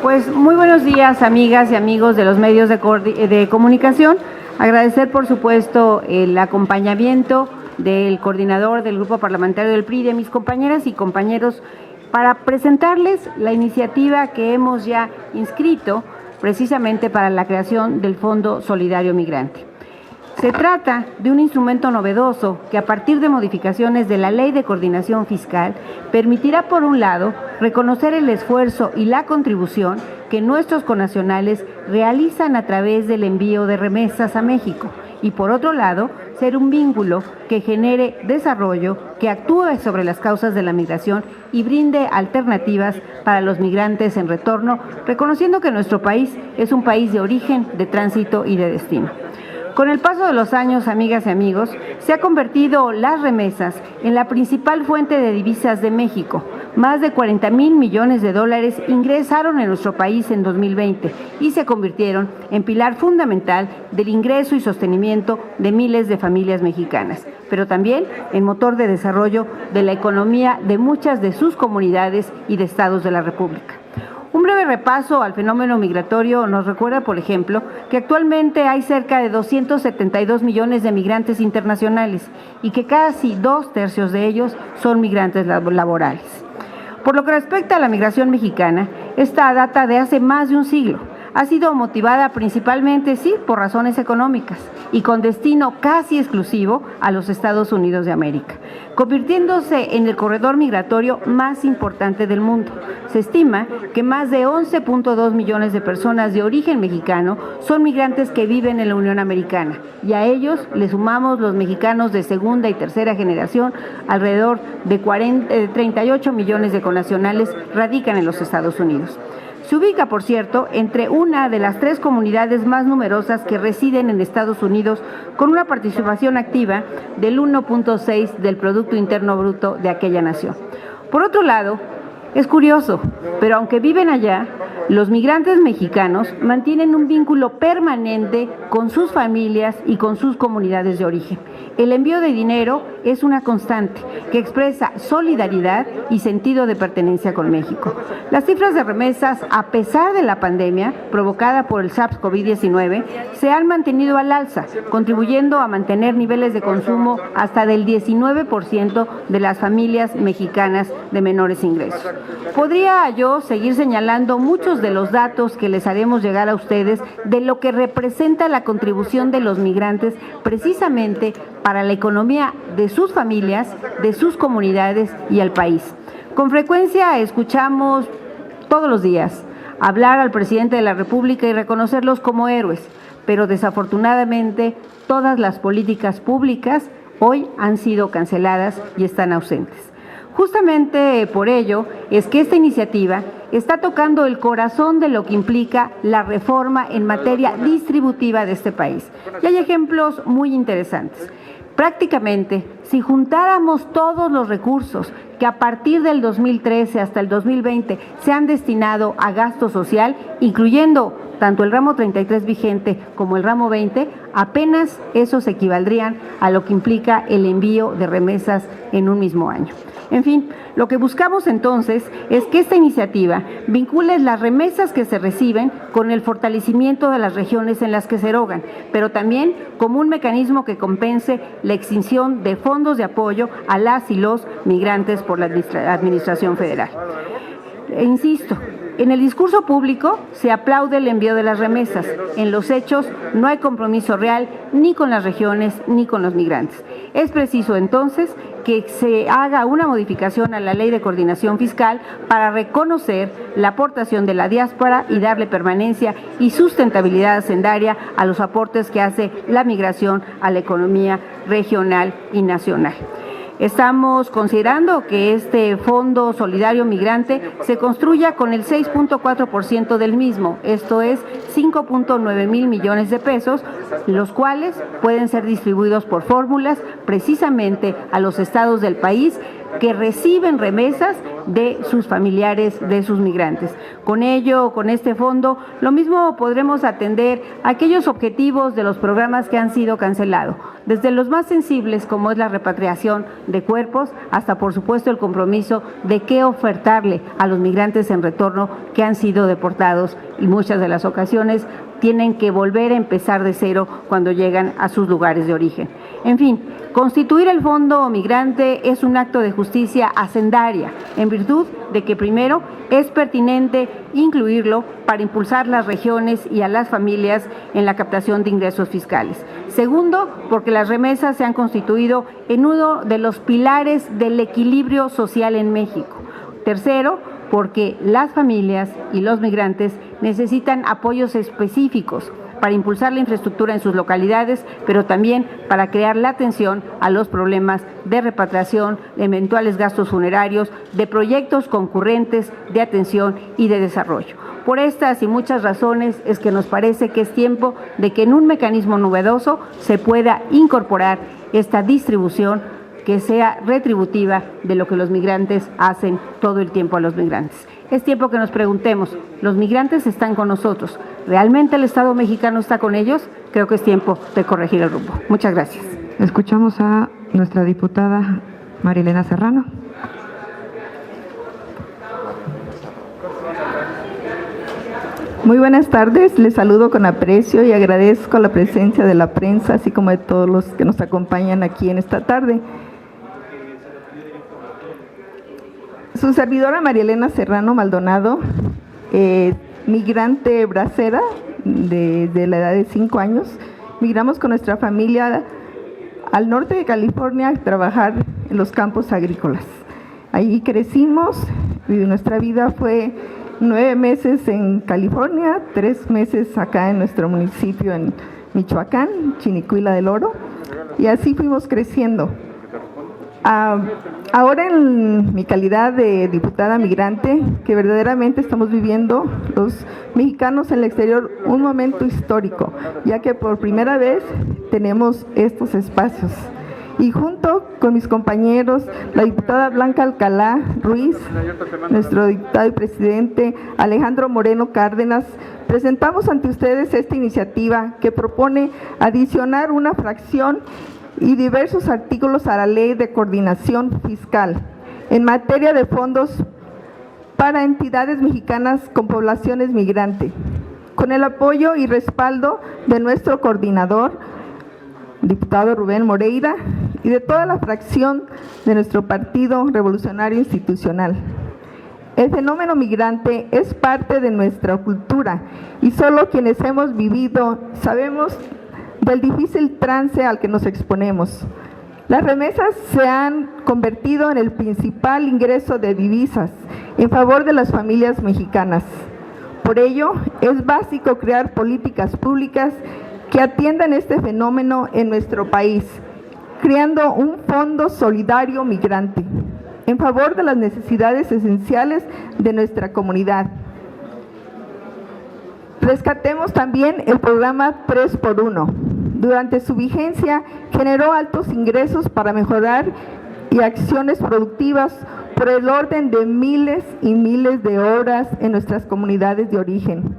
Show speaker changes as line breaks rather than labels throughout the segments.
Pues muy buenos días, amigas y amigos de los medios de comunicación. Agradecer, por supuesto, el acompañamiento del coordinador del Grupo Parlamentario del PRI, de mis compañeras y compañeros, para presentarles la iniciativa que hemos ya inscrito precisamente para la creación del Fondo Solidario Migrante. Se trata de un instrumento novedoso que, a partir de modificaciones de la Ley de Coordinación Fiscal, permitirá, por un lado, reconocer el esfuerzo y la contribución que nuestros connacionales realizan a través del envío de remesas a México y, por otro lado, ser un vínculo que genere desarrollo, que actúe sobre las causas de la migración y brinde alternativas para los migrantes en retorno, reconociendo que nuestro país es un país de origen, de tránsito y de destino. Con el paso de los años, amigas y amigos, se ha convertido las remesas en la principal fuente de divisas de México. Más de 40,000 millones de dólares ingresaron en nuestro país en 2020 y se convirtieron en pilar fundamental del ingreso y sostenimiento de miles de familias mexicanas, pero también en motor de desarrollo de la economía de muchas de sus comunidades y de estados de la República. Un breve repaso al fenómeno migratorio nos recuerda, por ejemplo, que actualmente hay cerca de 272 millones de migrantes internacionales y que casi 2/3 de ellos son migrantes laborales. Por lo que respecta a la migración mexicana, esta data de hace más de un siglo. Ha sido motivada principalmente, sí, por razones económicas y con destino casi exclusivo a los Estados Unidos de América, convirtiéndose en el corredor migratorio más importante del mundo. Se estima que más de 11.2 millones de personas de origen mexicano son migrantes que viven en la Unión Americana, y a ellos le sumamos los mexicanos de segunda y tercera generación. Alrededor de 38 millones de connacionales radican en los Estados Unidos. Se ubica, por cierto, entre una de las 3 comunidades más numerosas que residen en Estados Unidos, con una participación activa del 1.6 del Producto Interno Bruto de aquella nación. Por otro lado, es curioso, pero aunque viven allá, los migrantes mexicanos mantienen un vínculo permanente con sus familias y con sus comunidades de origen. El envío de dinero es una constante que expresa solidaridad y sentido de pertenencia con México. Las cifras de remesas, a pesar de la pandemia provocada por el SARS-CoV-19, se han mantenido al alza, contribuyendo a mantener niveles de consumo hasta del 19% de las familias mexicanas de menores ingresos. Podría yo seguir señalando muchos de los datos que les haremos llegar a ustedes de lo que representa la contribución de los migrantes precisamente para la economía de sus familias, de sus comunidades y al país. Con frecuencia escuchamos todos los días hablar al presidente de la República y reconocerlos como héroes, pero desafortunadamente todas las políticas públicas hoy han sido canceladas y están ausentes. Justamente por ello es que esta iniciativa está tocando el corazón de lo que implica la reforma en materia distributiva de este país. Y hay ejemplos muy interesantes. Prácticamente, si juntáramos todos los recursos que a partir del 2013 hasta el 2020 se han destinado a gasto social, incluyendo tanto el ramo 33 vigente como el ramo 20, apenas esos equivaldrían a lo que implica el envío de remesas en un mismo año. En fin, lo que buscamos entonces es que esta iniciativa vincule las remesas que se reciben con el fortalecimiento de las regiones en las que se erogan, pero también como un mecanismo que compense la extinción de fondos de apoyo a las y los migrantes por la Administración Federal. Insisto, en el discurso público se aplaude el envío de las remesas. En los hechos no hay compromiso real ni con las regiones ni con los migrantes. Es preciso entonces que se haga una modificación a la Ley de Coordinación Fiscal para reconocer la aportación de la diáspora y darle permanencia y sustentabilidad hacendaria a los aportes que hace la migración a la economía regional y nacional. Estamos considerando que este Fondo Solidario Migrante se construya con el 6.4% del mismo, esto es 5.9 mil millones de pesos, los cuales pueden ser distribuidos por fórmulas precisamente a los estados del país que reciben remesas de sus familiares, de sus migrantes. Con ello, con este fondo, lo mismo podremos atender aquellos objetivos de los programas que han sido cancelados, desde los más sensibles como es la repatriación de cuerpos hasta por supuesto el compromiso de qué ofertarle a los migrantes en retorno que han sido deportados y muchas de las ocasiones tienen que volver a empezar de cero cuando llegan a sus lugares de origen. En fin, constituir el Fondo Migrante es un acto de justicia hacendaria, en virtud de que primero es pertinente incluirlo para impulsar las regiones y a las familias en la captación de ingresos fiscales. Segundo, porque las remesas se han constituido en uno de los pilares del equilibrio social en México. Tercero, porque las familias y los migrantes necesitan apoyos específicos para impulsar la infraestructura en sus localidades, pero también para crear la atención a los problemas de repatriación, de eventuales gastos funerarios, de proyectos concurrentes de atención y de desarrollo. Por estas y muchas razones es que nos parece que es tiempo de que en un mecanismo novedoso se pueda incorporar esta distribución que sea retributiva de lo que los migrantes hacen todo el tiempo a los migrantes. Es tiempo que nos preguntemos, ¿los migrantes están con nosotros? ¿Realmente el Estado mexicano está con ellos? Creo que es tiempo de corregir el rumbo. Muchas gracias.
Escuchamos a nuestra diputada Marilena Serrano.
Muy buenas tardes, les saludo con aprecio y agradezco la presencia de la prensa, así como de todos los que nos acompañan aquí en esta tarde. Su servidora María Elena Serrano Maldonado, migrante bracera de la edad de 5 años, migramos con nuestra familia al norte de California a trabajar en los campos agrícolas. Allí crecimos y nuestra vida fue 9 meses en California, 3 meses acá en nuestro municipio en Michoacán, Chinicuila del Oro, y así fuimos creciendo. Ahora en mi calidad de diputada migrante, que verdaderamente estamos viviendo los mexicanos en el exterior un momento histórico, ya que por primera vez tenemos estos espacios. Y junto con mis compañeros, la diputada Blanca Alcalá Ruiz, nuestro diputado y presidente Alejandro Moreno Cárdenas, presentamos ante ustedes esta iniciativa que propone adicionar una fracción y diversos artículos a la Ley de Coordinación Fiscal en materia de fondos para entidades mexicanas con poblaciones migrantes, con el apoyo y respaldo de nuestro coordinador, diputado Rubén Moreira, y de toda la fracción de nuestro Partido Revolucionario Institucional. El fenómeno migrante es parte de nuestra cultura y solo quienes hemos vivido sabemos del difícil trance al que nos exponemos. Las remesas se han convertido en el principal ingreso de divisas en favor de las familias mexicanas. Por ello, es básico crear políticas públicas que atiendan este fenómeno en nuestro país, creando un fondo solidario migrante en favor de las necesidades esenciales de nuestra comunidad. Rescatemos también el programa 3x1. Durante su vigencia generó altos ingresos para mejorar y acciones productivas por el orden de miles y miles de horas en nuestras comunidades de origen.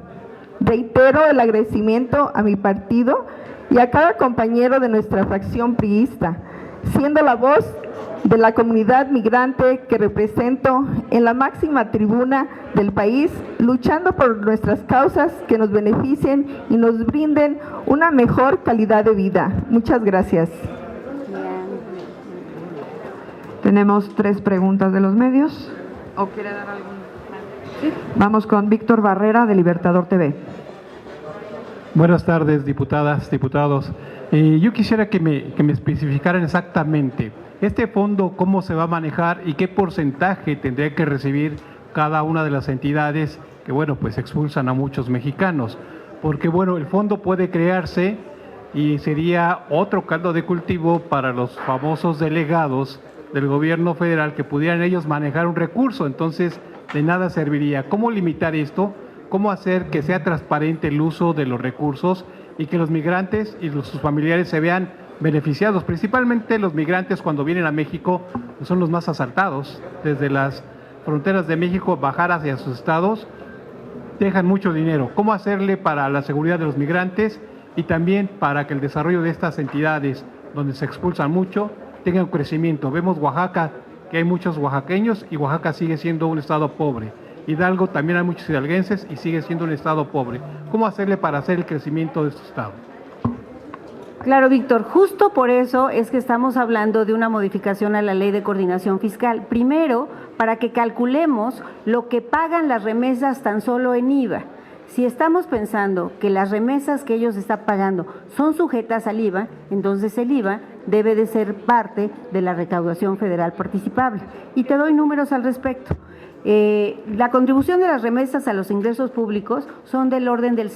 Reitero el agradecimiento a mi partido y a cada compañero de nuestra fracción priista, siendo la voz de la comunidad migrante que represento en la máxima tribuna del país, luchando por nuestras causas que nos beneficien y nos brinden una mejor calidad de vida. Muchas gracias.
Tenemos 3 preguntas de los medios. ¿O quiere dar algún? ¿Sí? Vamos con Víctor Barrera, de Libertador TV.
Buenas tardes, diputadas, diputados. Yo quisiera que me especificaran exactamente este fondo, cómo se va a manejar y qué porcentaje tendría que recibir cada una de las entidades que, bueno, pues expulsan a muchos mexicanos. Porque, bueno, el fondo puede crearse y sería otro caldo de cultivo para los famosos delegados del gobierno federal que pudieran ellos manejar un recurso. Entonces, de nada serviría. ¿Cómo limitar esto? ¿Cómo hacer que sea transparente el uso de los recursos y que los migrantes y sus familiares se vean beneficiados, principalmente los migrantes cuando vienen a México son los más asaltados. Desde las fronteras de México bajar hacia sus estados dejan mucho dinero. ¿Cómo hacerle para la seguridad de los migrantes y también para que el desarrollo de estas entidades donde se expulsan mucho tenga un crecimiento? Vemos Oaxaca, que hay muchos oaxaqueños y Oaxaca sigue siendo un estado pobre. Hidalgo también hay muchos hidalguenses y sigue siendo un estado pobre. ¿Cómo hacerle para hacer el crecimiento de este estado?
Claro, Víctor, justo por eso es que estamos hablando de una modificación a la Ley de Coordinación Fiscal. Primero, para que calculemos lo que pagan las remesas tan solo en IVA. Si estamos pensando que las remesas que ellos están pagando son sujetas al IVA, entonces el IVA debe de ser parte de la recaudación federal participable. Y te doy números al respecto. La contribución de las remesas a los ingresos públicos son del orden del,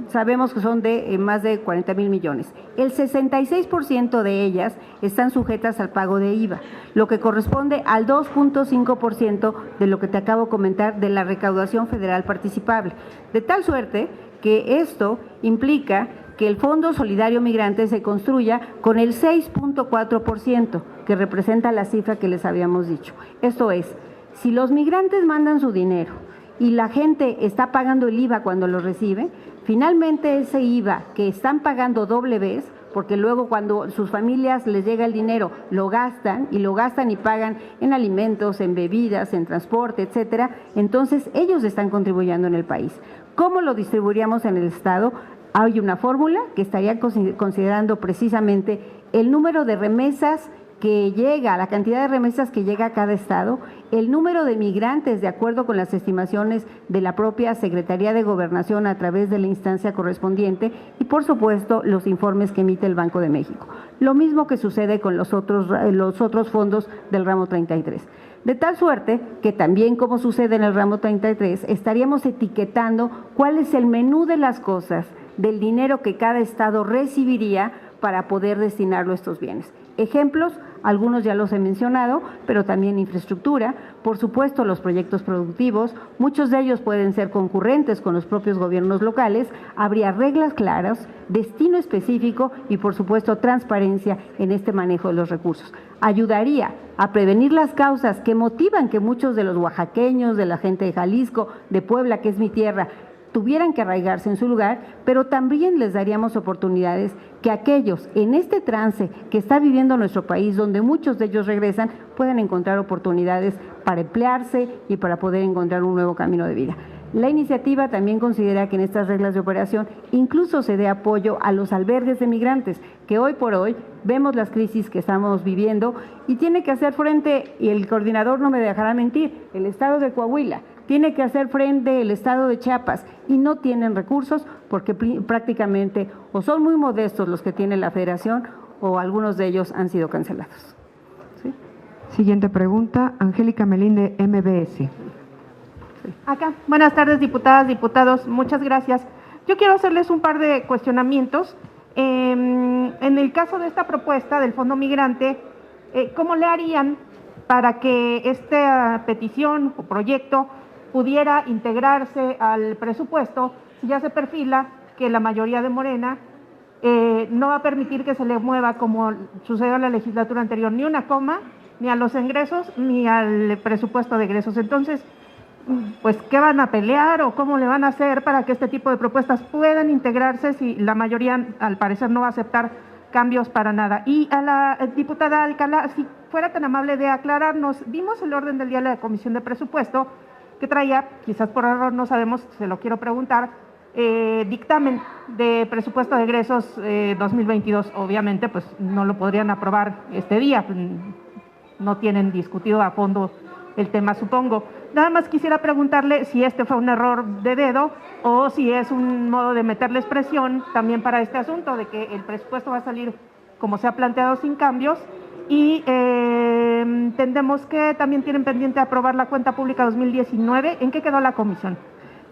sabemos que son de más de 40,000 millones. El 66% de ellas están sujetas al pago de IVA, lo que corresponde al 2.5% de lo que te acabo de comentar de la recaudación federal participable. De tal suerte que esto implica que el Fondo Solidario Migrante se construya con el 6.4%, que representa la cifra que les habíamos dicho. Esto es, si los migrantes mandan su dinero y la gente está pagando el IVA cuando lo recibe, finalmente ese IVA que están pagando doble vez, porque luego cuando sus familias les llega el dinero, lo gastan y pagan en alimentos, en bebidas, en transporte, etcétera, entonces ellos están contribuyendo en el país. ¿Cómo lo distribuiríamos en el Estado? Hay una fórmula que estaría considerando precisamente el número de remesas que llega, la cantidad de remesas que llega a cada estado, el número de migrantes de acuerdo con las estimaciones de la propia Secretaría de Gobernación a través de la instancia correspondiente y por supuesto los informes que emite el Banco de México. Lo mismo que sucede con los otros fondos del ramo 33. De tal suerte que también como sucede en el ramo 33 estaríamos etiquetando cuál es el menú de las cosas del dinero que cada estado recibiría para poder destinarlo a estos bienes. Ejemplos, algunos ya los he mencionado, pero también infraestructura, por supuesto los proyectos productivos, muchos de ellos pueden ser concurrentes con los propios gobiernos locales, habría reglas claras, destino específico y por supuesto transparencia en este manejo de los recursos. Ayudaría a prevenir las causas que motivan que muchos de los oaxaqueños, de la gente de Jalisco, de Puebla, que es mi tierra, tuvieran que arraigarse en su lugar, pero también les daríamos oportunidades que aquellos en este trance que está viviendo nuestro país, donde muchos de ellos regresan, puedan encontrar oportunidades para emplearse y para poder encontrar un nuevo camino de vida. La iniciativa también considera que en estas reglas de operación incluso se dé apoyo a los albergues de migrantes, que hoy por hoy vemos las crisis que estamos viviendo y tiene que hacer frente, y el coordinador no me dejará mentir, el estado de Coahuila, tiene que hacer frente el estado de Chiapas y no tienen recursos porque prácticamente o son muy modestos los que tiene la federación o algunos de ellos han sido cancelados. ¿Sí?
Siguiente pregunta, Angélica Melín de MBS.
Acá. Buenas tardes, diputadas, diputados, muchas gracias. Yo quiero hacerles un par de cuestionamientos. En el caso de esta propuesta del Fondo Migrante, ¿cómo le harían para que esta petición o proyecto pudiera integrarse al presupuesto si ya se perfila que la mayoría de Morena no va a permitir que se le mueva, como sucedió en la legislatura anterior, ni una coma, ni a los ingresos, ni al presupuesto de egresos? Entonces, pues, ¿qué van a pelear o cómo le van a hacer para que este tipo de propuestas puedan integrarse si la mayoría, al parecer, no va a aceptar cambios para nada? Y a la diputada Alcalá, si fuera tan amable de aclararnos, vimos el orden del día de la Comisión de Presupuesto que traía, quizás por error, no sabemos, se lo quiero preguntar, dictamen de presupuesto de egresos 2022. Obviamente, pues no lo podrían aprobar este día, no tienen discutido a fondo el tema, supongo. Nada más quisiera preguntarle si este fue un error de dedo o si es un modo de meterles presión también para este asunto de que el presupuesto va a salir como se ha planteado sin cambios y entendemos que también tienen pendiente aprobar la cuenta pública 2019. ¿En qué quedó la comisión?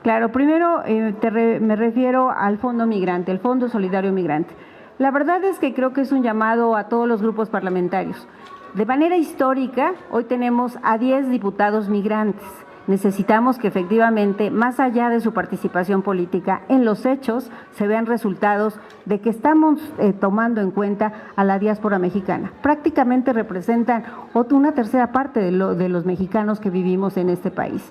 Claro, primero me refiero al Fondo Migrante, el Fondo Solidario Migrante. La verdad es que creo que es un llamado a todos los grupos parlamentarios. De manera histórica, hoy tenemos a 10 diputados migrantes Necesitamos que efectivamente, más allá de su participación política, en los hechos se vean resultados de que estamos tomando en cuenta a la diáspora mexicana. Prácticamente representan una tercera parte de los mexicanos que vivimos en este país.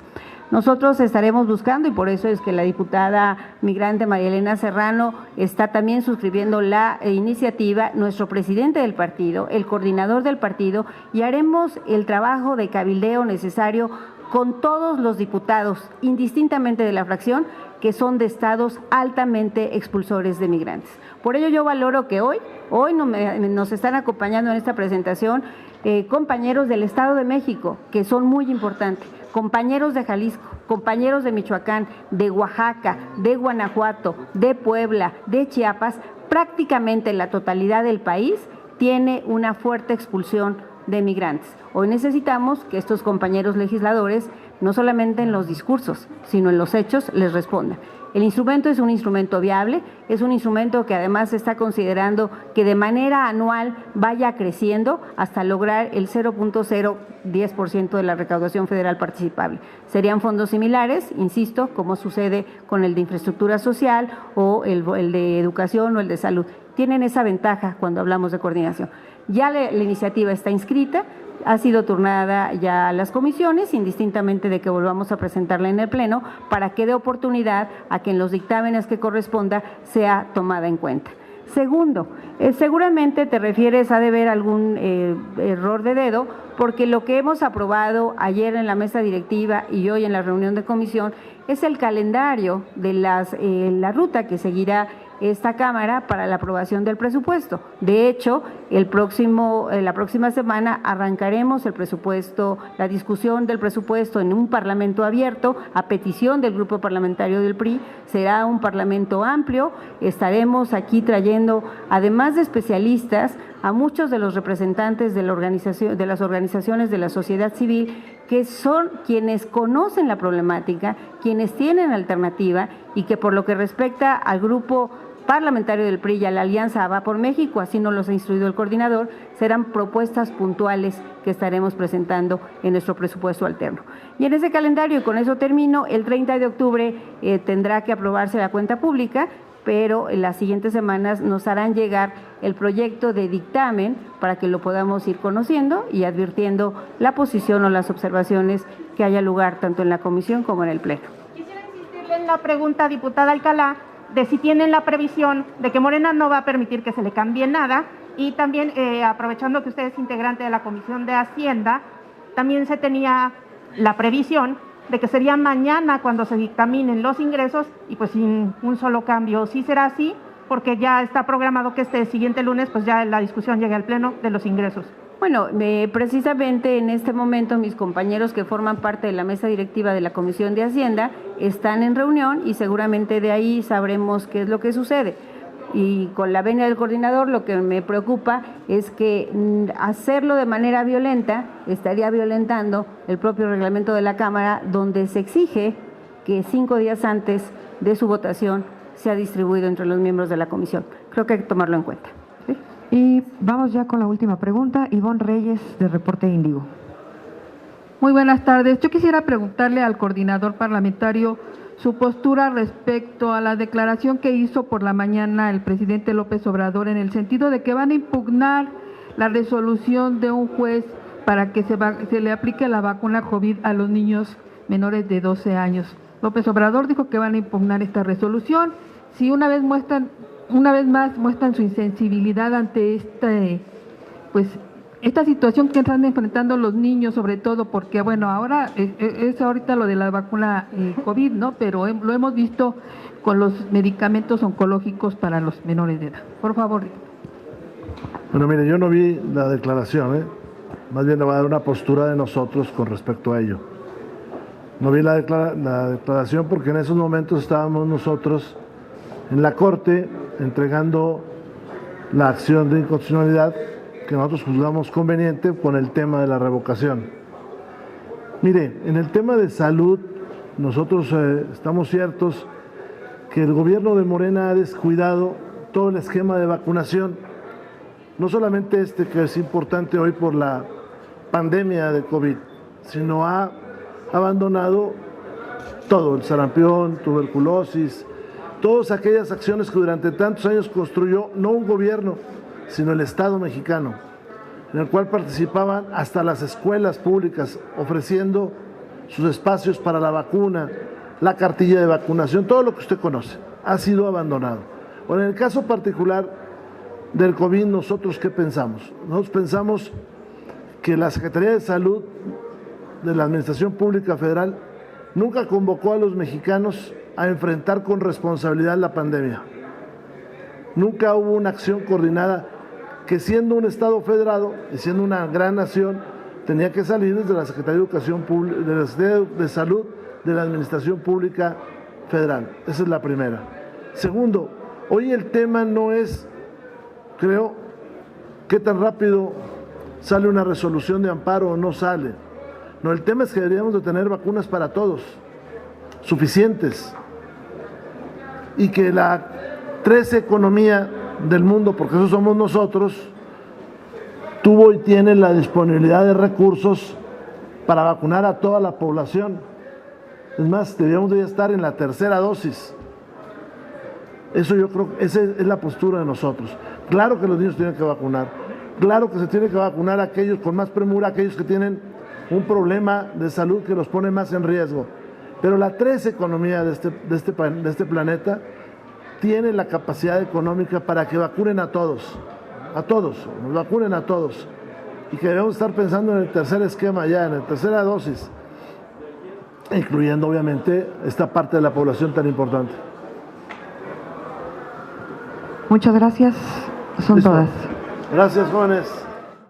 Nosotros estaremos buscando, y por eso es que la diputada migrante María Elena Serrano está también suscribiendo la iniciativa, nuestro presidente del partido, el coordinador del partido, y haremos el trabajo de cabildeo necesario con todos los diputados, indistintamente de la fracción, que son de estados altamente expulsores de migrantes. Por ello yo valoro que hoy nos están acompañando en esta presentación compañeros del Estado de México, que son muy importantes, compañeros de Jalisco, compañeros de Michoacán, de Oaxaca, de Guanajuato, de Puebla, de Chiapas. Prácticamente la totalidad del país tiene una fuerte expulsión de migrantes. Hoy necesitamos que estos compañeros legisladores, no solamente en los discursos, sino en los hechos, les respondan. El instrumento es un instrumento viable, es un instrumento que además se está considerando que de manera anual vaya creciendo hasta lograr el 0.010% de la recaudación federal participable. Serían fondos similares, insisto, como sucede con el de infraestructura social o el de educación o el de salud. Tienen esa ventaja cuando hablamos de coordinación. Ya la iniciativa está inscrita, ha sido turnada ya a las comisiones, indistintamente de que volvamos a presentarla en el Pleno, para que dé oportunidad a que en los dictámenes que corresponda sea tomada en cuenta. Segundo, seguramente te refieres a deber algún error de dedo, porque lo que hemos aprobado ayer en la mesa directiva y hoy en la reunión de comisión es el calendario de la ruta que seguirá esta Cámara para la aprobación del presupuesto. De hecho, la próxima semana arrancaremos el presupuesto, la discusión del presupuesto en un parlamento abierto a petición del grupo parlamentario del PRI. Será un parlamento amplio. Estaremos aquí trayendo, además de especialistas, a muchos de los representantes de las organizaciones de la sociedad civil, que son quienes conocen la problemática, quienes tienen alternativa, y que por lo que respecta al grupo parlamentario del PRI y a la Alianza Va por México, así nos los ha instruido el coordinador, serán propuestas puntuales que estaremos presentando en nuestro presupuesto alterno. Y en ese calendario, y con eso termino, el 30 de octubre tendrá que aprobarse la cuenta pública, pero en las siguientes semanas nos harán llegar el proyecto de dictamen para que lo podamos ir conociendo y advirtiendo la posición o las observaciones que haya lugar tanto en la comisión como en el Pleno.
Quisiera insistirle en la pregunta, diputada Alcalá, de si tienen la previsión de que Morena no va a permitir que se le cambie nada, y también aprovechando que usted es integrante de la Comisión de Hacienda, también se tenía la previsión de que sería mañana cuando se dictaminen los ingresos y pues sin un solo cambio. ¿Sí será así? Porque ya está programado que este siguiente lunes pues ya la discusión llegue al Pleno de los ingresos.
Bueno, precisamente en este momento mis compañeros que forman parte de la mesa directiva de la Comisión de Hacienda están en reunión y seguramente de ahí sabremos qué es lo que sucede. Y con la venia del coordinador lo que me preocupa es que hacerlo de manera violenta estaría violentando el propio reglamento de la Cámara, donde se exige que 5 días antes de su votación sea distribuido entre los miembros de la comisión. Creo que hay que tomarlo en cuenta. ¿Sí?
Y vamos ya con la última pregunta. Ivonne Reyes, de Reporte Índigo.
Muy buenas tardes. Yo quisiera preguntarle al coordinador parlamentario su postura respecto a la declaración que hizo por la mañana el presidente López Obrador, en el sentido de que van a impugnar la resolución de un juez para que se le aplique la vacuna COVID a los niños menores de 12 años. López Obrador dijo que van a impugnar esta resolución. Si una vez más muestran su insensibilidad ante esta situación que están enfrentando los niños, sobre todo porque, bueno, ahora es ahorita lo de la vacuna COVID, ¿no? Pero lo hemos visto con los medicamentos oncológicos para los menores de edad. Por favor.
Bueno, mire, yo no vi la declaración, más bien le voy a dar una postura de nosotros con respecto a ello. No vi la declaración porque en esos momentos estábamos nosotros en la Corte entregando la acción de inconstitucionalidad que nosotros juzgamos conveniente con el tema de la revocación. Mire, en el tema de salud, nosotros estamos ciertos que el gobierno de Morena ha descuidado todo el esquema de vacunación, no solamente que es importante hoy por la pandemia de COVID, sino ha abandonado todo, el sarampión, tuberculosis, todas aquellas acciones que durante tantos años construyó no un gobierno, sino el Estado mexicano, en el cual participaban hasta las escuelas públicas, ofreciendo sus espacios para la vacuna, la cartilla de vacunación, todo lo que usted conoce, ha sido abandonado. Bueno, en el caso particular del COVID, ¿nosotros qué pensamos? Nosotros pensamos que la Secretaría de Salud de la Administración Pública Federal nunca convocó a los mexicanos a enfrentar con responsabilidad la pandemia. Nunca hubo una acción coordinada que, siendo un Estado federado y siendo una gran nación, tenía que salir desde la Secretaría de Educación Pública, de la Secretaría de Salud de la Administración Pública Federal. Esa es la primera. Segundo, hoy el tema no es, creo, qué tan rápido sale una resolución de amparo o no sale. No, el tema es que deberíamos de tener vacunas para todos, suficientes, y que la 13 economía del mundo, porque eso somos nosotros, tuvo y tiene la disponibilidad de recursos para vacunar a toda la población. Es más, deberíamos de estar en la tercera dosis. Eso yo creo, esa es la postura de nosotros. Claro que los niños tienen que vacunar, claro que se tiene que vacunar a aquellos con más premura, aquellos que tienen un problema de salud que los pone más en riesgo. Pero la 13 economía de este planeta tiene la capacidad económica para que vacunen a todos, nos vacunen a todos, y que debemos estar pensando en el tercer esquema ya, en la tercera dosis, incluyendo obviamente esta parte de la población tan importante.
Muchas gracias. Son
Listo.
todas.
Gracias, jóvenes.